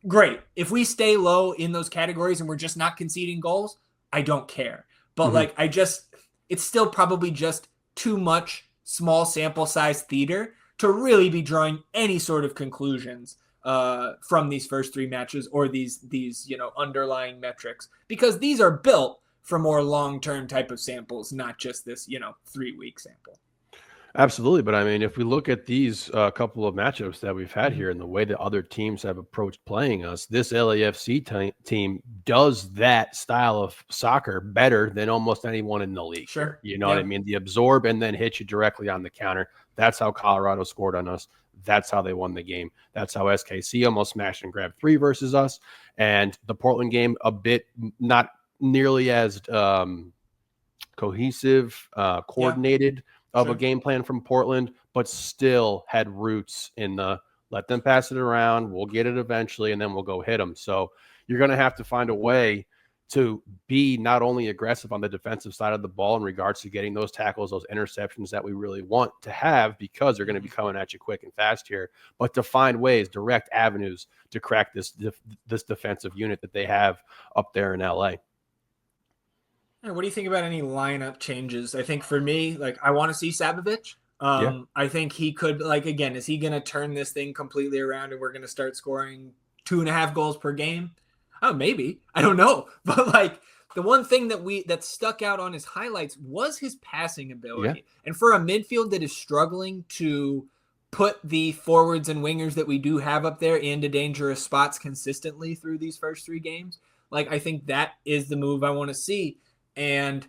great. If we stay low in those categories and we're just not conceding goals, I don't care. But like, it's still probably just too much small sample size theater to really be drawing any sort of conclusions from these first 3 matches or these underlying metrics, because these are built for more long-term type of samples, not just this 3-week sample. Absolutely. But I mean, if we look at these couple of matchups that we've had here and the way that other teams have approached playing us, this LAFC team does that style of soccer better than almost anyone in the league. Sure. You know what I mean? The absorb and then hit you directly on the counter. That's how Colorado scored on us. That's how they won the game. That's how SKC almost smashed and grabbed 3 versus us. And the Portland game, a bit not nearly as cohesive, coordinated of a game plan from Portland, but still had roots in the let them pass it around. We'll get it eventually, and then we'll go hit them. So you're going to have to find a way to be not only aggressive on the defensive side of the ball in regards to getting those tackles, those interceptions that we really want to have, because they're going to be coming at you quick and fast here, but to find ways, direct avenues to crack this defensive unit that they have up there in LA. What do you think about any lineup changes? I think for me, like, I want to see Sabovic. I think he could, like, again, is he going to turn this thing completely around and we're going to start scoring 2.5 goals per game? Oh, maybe. I don't know. But like, the one thing that stuck out on his highlights was his passing ability. And for a midfield that is struggling to put the forwards and wingers that we do have up there into dangerous spots consistently through these first 3 games, like, I think that is the move I want to see. And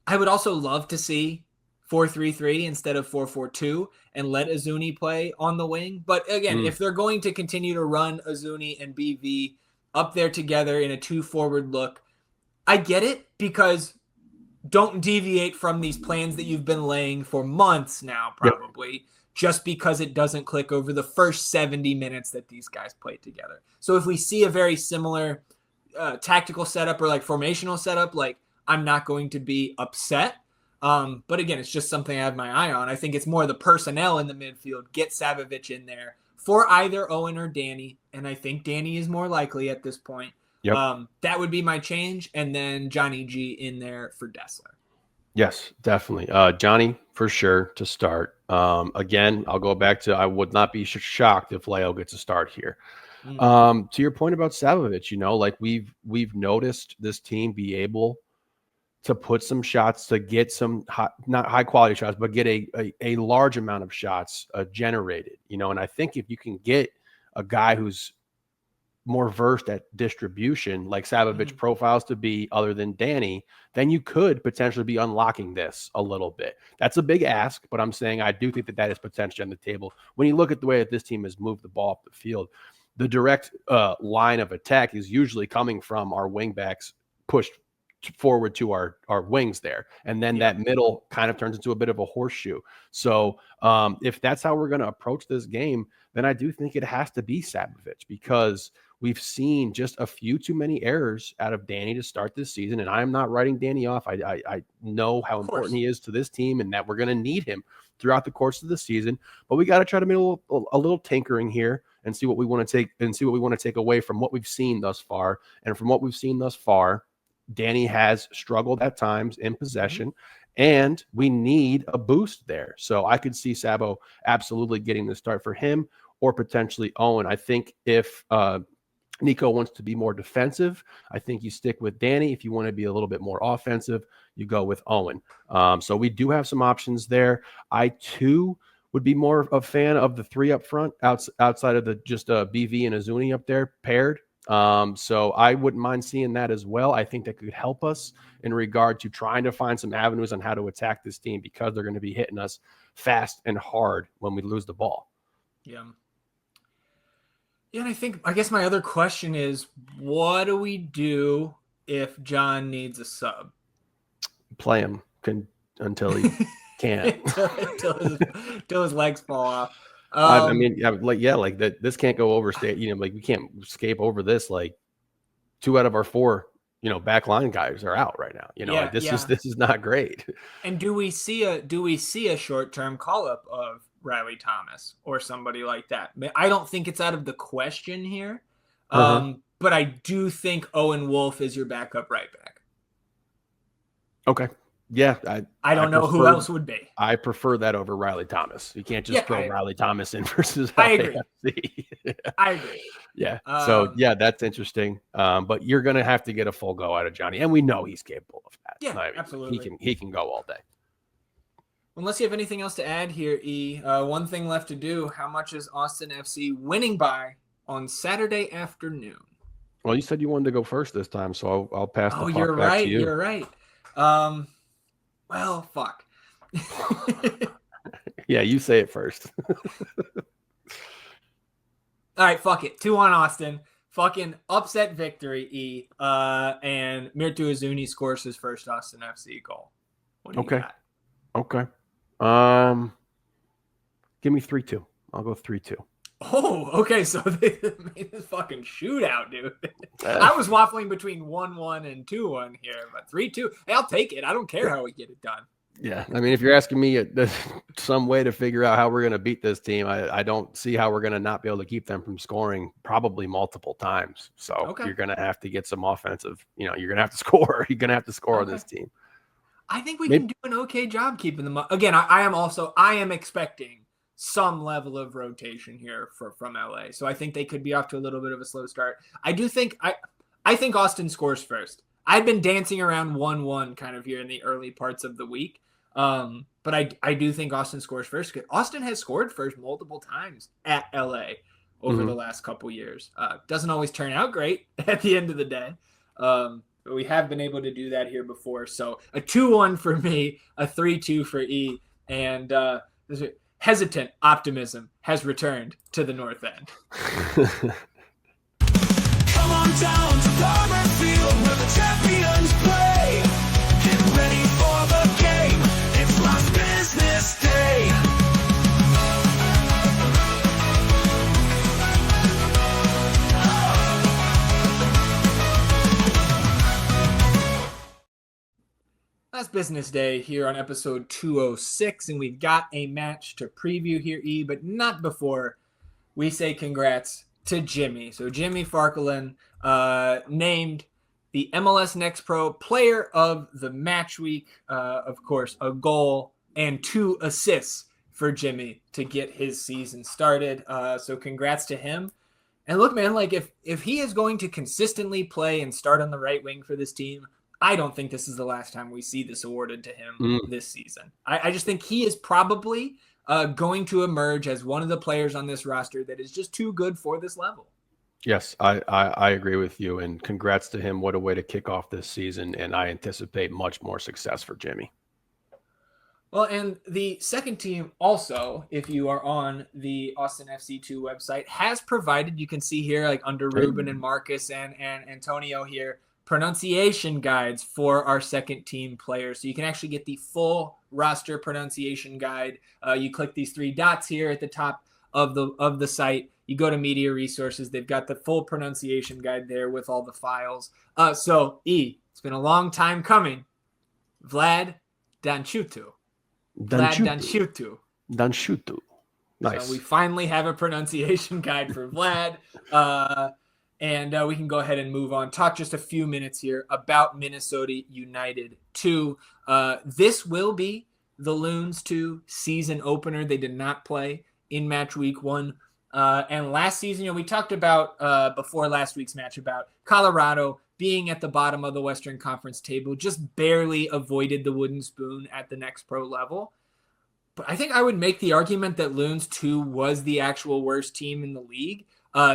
I would also love to see 4-3-3 instead of 4-4-2 and let Azuni play on the wing. But again, if they're going to continue to run Azuni and BV up there together in a 2-forward look, I get it, because don't deviate from these plans that you've been laying for months now, probably, just because it doesn't click over the first 70 minutes that these guys played together. So if we see a very similar tactical setup or like formational setup, like, I'm not going to be upset. But again, it's just something I have my eye on. I think it's more the personnel in the midfield. Get Sabovic in there for either Owen or Danny. And I think Danny is more likely at this point. That would be my change. And then Johnny G in there for Dessler. Yes, definitely. Johnny, for sure, to start. Again, I'll go back to, I would not be shocked if Leo gets a start here. To your point about Sabovic, like we've noticed this team be able to put some shots, to get some not high quality shots, but get a large amount of shots generated, and I think if you can get a guy who's more versed at distribution, like Sabovic profiles to be, other than Danny, then you could potentially be unlocking this a little bit. That's a big ask, but I'm saying I do think that is potentially on the table. When you look at the way that this team has moved the ball up the field, the direct line of attack is usually coming from our wing backs pushed forward to our wings there, and then that middle kind of turns into a bit of a horseshoe. So if that's how we're going to approach this game, then I do think it has to be Sabovic, because we've seen just a few too many errors out of Danny to start this season, and I'm not writing Danny off. I know how important he is to this team and that we're going to need him throughout the course of the season, but we got to try to make a little tinkering here and see what we want to take away from what we've seen thus far. And from what we've seen thus far, Danny has struggled at times in possession, and we need a boost there. So I could see Sabo absolutely getting the start for him, or potentially Owen. I think if Nico wants to be more defensive. I think you stick with Danny. If you want to be a little bit more offensive, you go with Owen. So we do have some options there. I too would be more a fan of the three up front outside of the just BV and Azuni up there paired. So I wouldn't mind seeing that as well. I think that could help us in regard to trying to find some avenues on how to attack this team, because they're going to be hitting us fast and hard when we lose the ball. Yeah. Yeah, and I guess my other question is, what do we do if John needs a sub? Play him until he can't. until his legs fall off. I mean, like that. This can't go overstate. Like we can't escape over this. Like 2 out of our 4, back line guys are out right now. This is not great. And do we see a short-term call-up of Riley Thomas or somebody like that? I don't think it's out of the question here. But I do think Owen Wolf is your backup right back. Okay. Yeah. I don't know who else would be. I prefer that over Riley Thomas. You can't just throw Riley Thomas in versus LAFC. I agree. Yeah. So that's interesting. But you're going to have to get a full go out of Johnny. And we know he's capable of that. Yeah, absolutely. He can go all day. Unless you have anything else to add here, E. One thing left to do. How much is Austin FC winning by on Saturday afternoon? Well, you said you wanted to go first this time, so I'll pass the puck you're back right. to you. You're right. Well, fuck. Yeah, you say it first. All right, fuck it. 2-1 Austin. Fucking upset victory, E. And Mirtu Azuni scores his first Austin FC goal. What do you got? Okay. Give me 3-2. I'll go 3-2. Oh, okay. So they made this fucking shootout, dude. I was waffling between 1-1 and 2-1 here, but 3-2. Hey, I'll take it. I don't care how we get it done. Yeah. I mean, if you're asking me some way to figure out how we're going to beat this team, I don't see how we're going to not be able to keep them from scoring probably multiple times. So you're going to have to get some offensive, you're going to have to score. You're going to have to score on this team. I think we can do an okay job keeping them up. Again, I am expecting some level of rotation here from LA. So I think they could be off to a little bit of a slow start. I think Austin scores first. I've been dancing around 1-1 kind of here in the early parts of the week. But I do think Austin scores first. Austin has scored first multiple times at LA over the last couple years. Doesn't always turn out great at the end of the day. But we have been able to do that here before. So a 2-1 for me, a 3-2 for E, and hesitant optimism has returned to the North End. Come on down to Palmer Field where the champions play. Get ready for the game. It's last business day. Last business day here on episode 206, and we've got a match to preview here, E, but not before we say congrats to Jimmy. So Jimmy Farkalin named the MLS Next Pro Player of the Match Week. Of course, a goal and 2 assists for Jimmy to get his season started. So congrats to him. And look, man, like if he is going to consistently play and start on the right wing for this team, I don't think this is the last time we see this awarded to him this season. I just think he is probably going to emerge as one of the players on this roster that is just too good for this level. Yes, I agree with you, and congrats to him. What a way to kick off this season, and I anticipate much more success for Jimmy. Well, and the second team also, if you are on the Austin FC2 website, has provided, you can see here, like under Ruben and Marcus and Antonio here, pronunciation guides for our second team players. So you can actually get the full roster pronunciation guide. You click these 3 dots here at the top of the site. You go to media resources. They've got the full pronunciation guide there with all the files. So E, it's been a long time coming. Vlad Danchutu. Danchutu. Nice. So we finally have a pronunciation guide for Vlad. And we can go ahead and move on. Talk just a few minutes here about Minnesota United 2. This will be the Loons 2 season opener. They did not play in match week 1 And last season, we talked about before last week's match about Colorado being at the bottom of the Western Conference table, just barely avoided the wooden spoon at the next pro level. But I think I would make the argument that Loons 2 was the actual worst team in the league.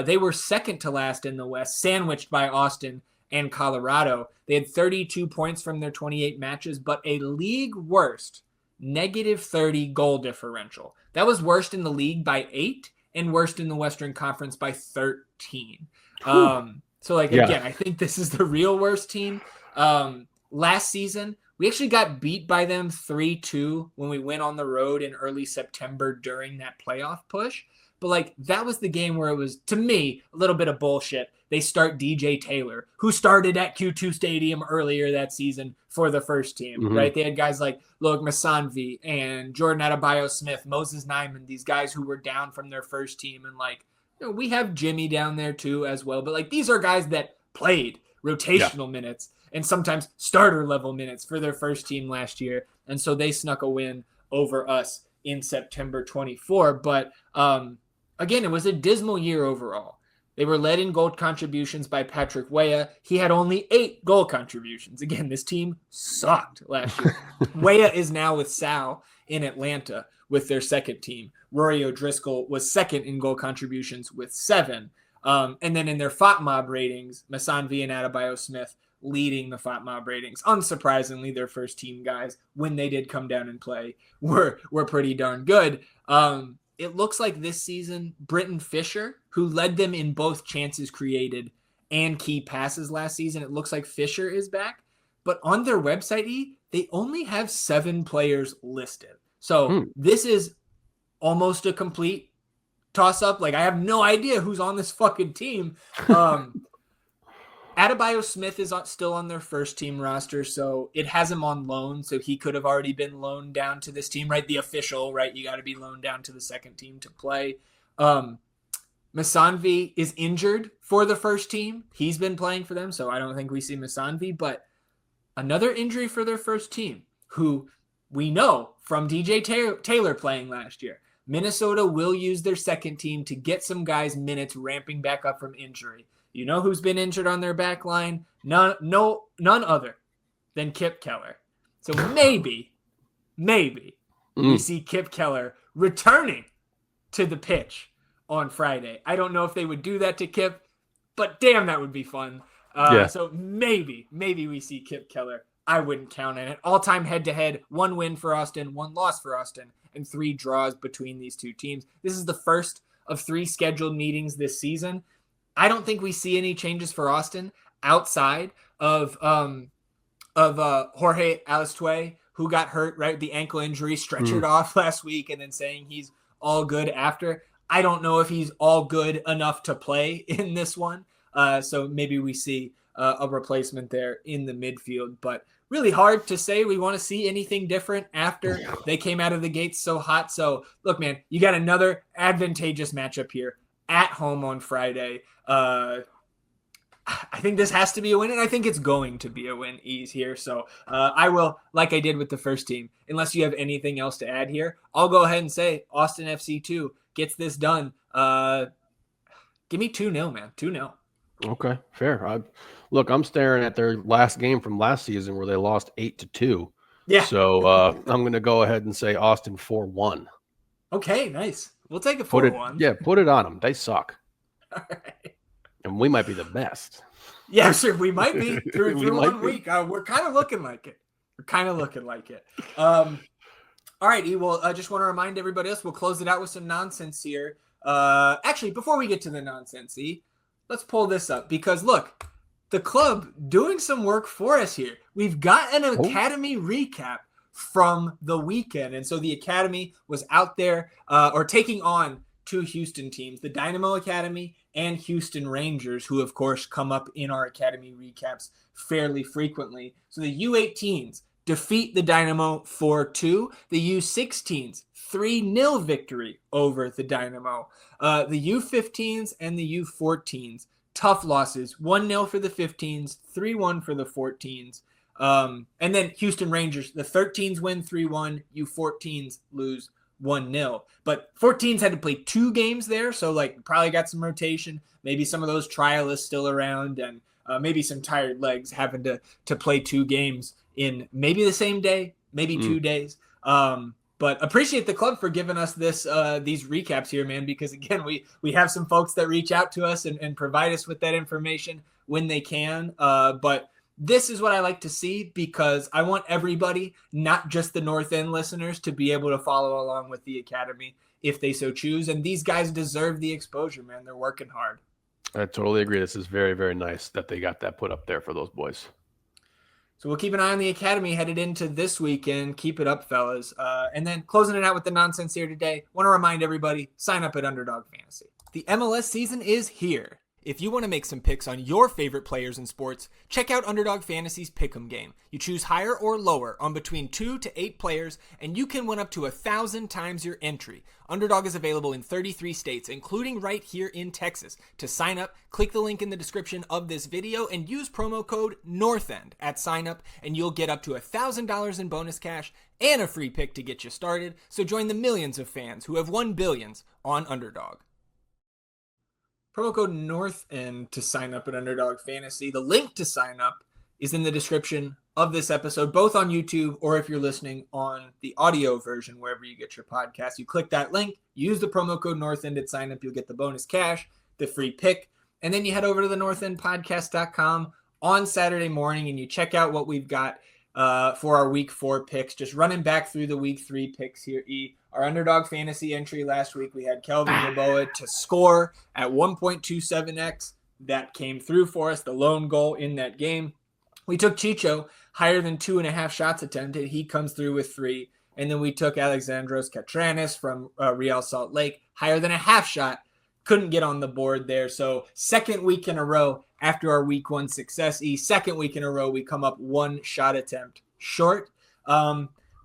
They were second to last in the West, sandwiched by Austin and Colorado. They had 32 points from their 28 matches, but a league worst -30 goal differential. That was worst in the league by 8 and worst in the Western Conference by 13. Again, I think this is the real worst team. Last season, we actually got beat by them 3-2 when we went on the road in early September during that playoff push. But that was the game where it was, to me, a little bit of bullshit. They start DJ Taylor, who started at Q2 Stadium earlier that season for the first team, right? They had guys like Loic Massanvi and Jordan Adebayo-Smith, Moses Nyman, these guys who were down from their first team. And we have Jimmy down there too as well. But these are guys that played rotational minutes and sometimes starter level minutes for their first team last year. And so they snuck a win over us in September 24. But again, it was a dismal year overall. They were led in goal contributions by Patrick Weah. He had only 8 goal contributions. Again, this team sucked last year. Weah is now with Sal in Atlanta with their second team. Rory O'Driscoll was second in goal contributions with 7. And then in their FOTMOB ratings, Massanvi and Adebayo-Smith leading the FOTMOB ratings. Unsurprisingly, their first team guys, when they did come down and play, were pretty darn good. It looks like this season, Britton Fisher, who led them in both chances created and key passes last season, it looks like Fisher is back. But on their website, they only have 7 players listed. So this is almost a complete toss-up. I have no idea who's on this fucking team. Adebayo-Smith is still on their first team roster, so it has him on loan, so he could have already been loaned down to this team, right? The official, right? You got to be loaned down to the second team to play. Massanvi is injured for the first team. He's been playing for them, so I don't think we see Massanvi, but another injury for their first team, who we know from DJ Taylor playing last year. Minnesota will use their second team to get some guys minutes ramping back up from injury. You know who's been injured on their back line? None other than Kip Keller. So maybe we see Kip Keller returning to the pitch on Friday. I don't know if they would do that to Kip, but damn, that would be fun. So maybe we see Kip Keller. I wouldn't count on it. All-time head-to-head, 1 win for Austin, 1 loss for Austin, and 3 draws between these two teams. This is the first of 3 scheduled meetings this season. I don't think we see any changes for Austin outside of Jorge Alistue, who got hurt, right? The ankle injury, stretchered off last week, and then saying he's all good after. I don't know if he's all good enough to play in this one. So maybe we see a replacement there in the midfield, but really hard to say we want to see anything different after they came out of the gates so hot. So look, man, you got another advantageous matchup here at home on Friday. I think this has to be a win, and I think it's going to be a win ease here. So I will, like I did with the first team, unless you have anything else to add here, I'll go ahead and say Austin FC 2 gets this done. Give me 2-0, man. 2-0. Okay, fair. I'm staring at their last game from last season where they lost 8-2. Yeah. So I'm going to go ahead and say Austin 4-1. Okay, nice. We'll take a 4-1. Put it on them. They suck. All right. And we might be the best. Yeah, sure. We might be through 1 week. We're kind of looking like it. All right, well, I just want to remind everybody else, we'll close it out with some nonsense here. Actually, before we get to the nonsense, let's pull this up because, look, the club doing some work for us here. We've got an academy recap from the weekend. And so the academy was out there or taking on 2 Houston teams, the Dynamo Academy and Houston Rangers, who, of course, come up in our academy recaps fairly frequently. So the U18s defeat the Dynamo 4-2. The U16s, 3-0 victory over the Dynamo. The U15s and the U14s, tough losses. 1-0 for the 15s, 3-1 for the 14s. And then Houston Rangers, the 13s win 3-1, U14s lose 1-0. But 14s had to play 2 games there, so like probably got some rotation. Maybe some of those trialists still around, and maybe some tired legs having to play 2 games in maybe the same day, maybe 2 days. But appreciate the club for giving us these recaps here, man, because again, we have some folks that reach out to us and provide us with that information when they can. But this is what I like to see, because I want everybody, not just the North End listeners, to be able to follow along with the academy if they so choose. And these guys deserve the exposure, man. They're working hard. I totally agree. This is very, very nice that they got that put up there for those boys. So we'll keep an eye on the academy headed into this weekend. Keep it up, fellas. And then closing it out with the nonsense here today, want to remind everybody, sign up at Underdog Fantasy. The MLS season is here. If you want to make some picks on your favorite players in sports, check out Underdog Fantasy's Pick'em game. You choose higher or lower on between 2 to 8 players, and you can win up to 1,000 times your entry. Underdog is available in 33 states, including right here in Texas. To sign up, click the link in the description of this video and use promo code NORTHEND at sign up, and you'll get up to $1,000 in bonus cash and a free pick to get you started. So join the millions of fans who have won billions on Underdog. Promo code NORTHEND to sign up at Underdog Fantasy. The link to sign up is in the description of this episode, both on YouTube or if you're listening on the audio version, wherever you get your podcast. You click that link, use the promo code NORTHEND at sign up. You'll get the bonus cash, the free pick, and then you head over to the northendpodcast.com on Saturday morning and you check out what we've got for our week 4 picks. Just running back through the week 3 picks here, Our Underdog Fantasy entry last week, we had Kelvin Yeboah to score at 1.27x. That came through for us, the lone goal in that game. We took Chicho, higher than 2.5 shots attempted. He comes through with 3. And then we took Alexandros Catranis from Real Salt Lake, higher than a half shot. Couldn't get on the board there. So second week in a row after our week 1 success, second week in a row, we come up 1 shot attempt short.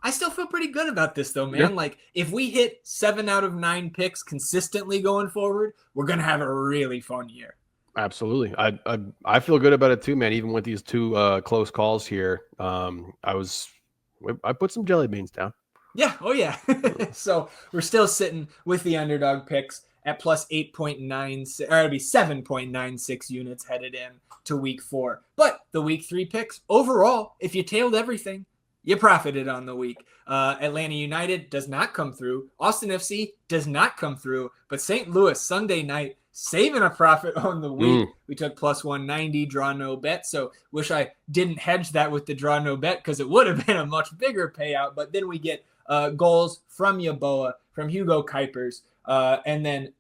I still feel pretty good about this, though, man. Yeah. Like, if we hit 7 out of 9 picks consistently going forward, we're going to have a really fun year. Absolutely. I feel good about it, too, man. Even with these 2 close calls here, I put some jelly beans down. Yeah. Oh, yeah. So we're still sitting with the underdog picks at plus 8.96, or it'd be 7.96 units headed in to week 4. But the week 3 picks, overall, if you tailed everything, you profited on the week. Atlanta United does not come through. Austin FC does not come through. But St. Louis, Sunday night, saving a profit on the week. We took plus 190, draw no bet. So wish I didn't hedge that with the draw no bet, because it would have been a much bigger payout. But then we get goals from Yeboah, from Hugo Kuipers. And then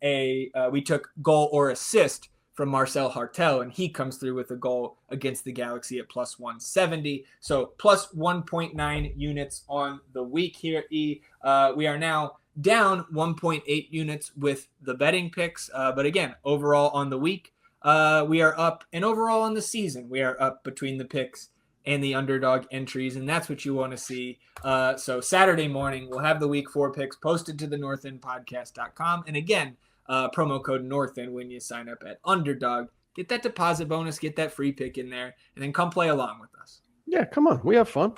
we took goal or assist from Marcel Hartel, and he comes through with a goal against the Galaxy at plus 170. So plus 1.9 units on the week here, We are now down 1.8 units with the betting picks. But again, overall on the week, we are up. And overall on the season, we are up between the picks and the underdog entries. And that's what you want to see. So Saturday morning, we'll have the week 4 picks posted to the northendpodcast.com. And again, promo code NORTHEND when you sign up at Underdog. Get that deposit bonus, get that free pick in there, and then come play along with us. Yeah, come on. We have fun.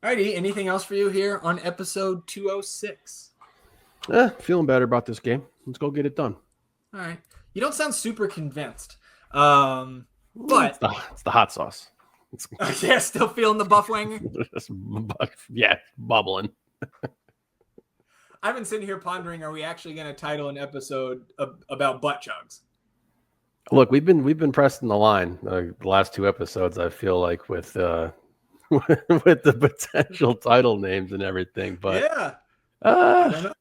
Alrighty, anything else for you here on episode 206? Feeling better about this game. Let's go get it done. All right. You don't sound super convinced. But it's the hot sauce. Yeah, still feeling the buffwanger? Yeah, bubbling. I've been sitting here pondering, are we actually going to title an episode about butt chugs? Look, we've been pressing the line the last 2 episodes, I feel like, with with the potential title names and everything. But yeah. I don't know.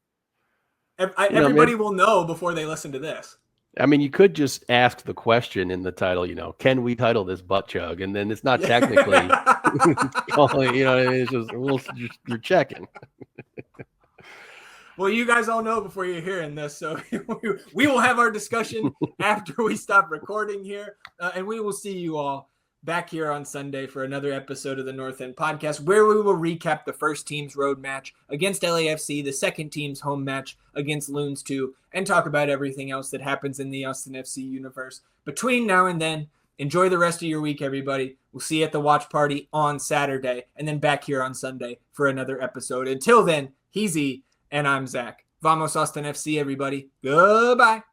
Everybody will know before they listen to this. I mean, you could just ask the question in the title, can we title this butt chug? And then it's not technically calling, it's just, you're checking. Well, you guys all know before you're hearing this, so we will have our discussion after we stop recording here, and we will see you all back here on Sunday for another episode of the North End Podcast, where we will recap the first team's road match against LAFC, the second team's home match against Loons 2, and talk about everything else that happens in the Austin FC universe. Between now and then, enjoy the rest of your week, everybody. We'll see you at the watch party on Saturday, and then back here on Sunday for another episode. Until then, He's E, and I'm Zach. Vamos Austin FC, everybody. Goodbye.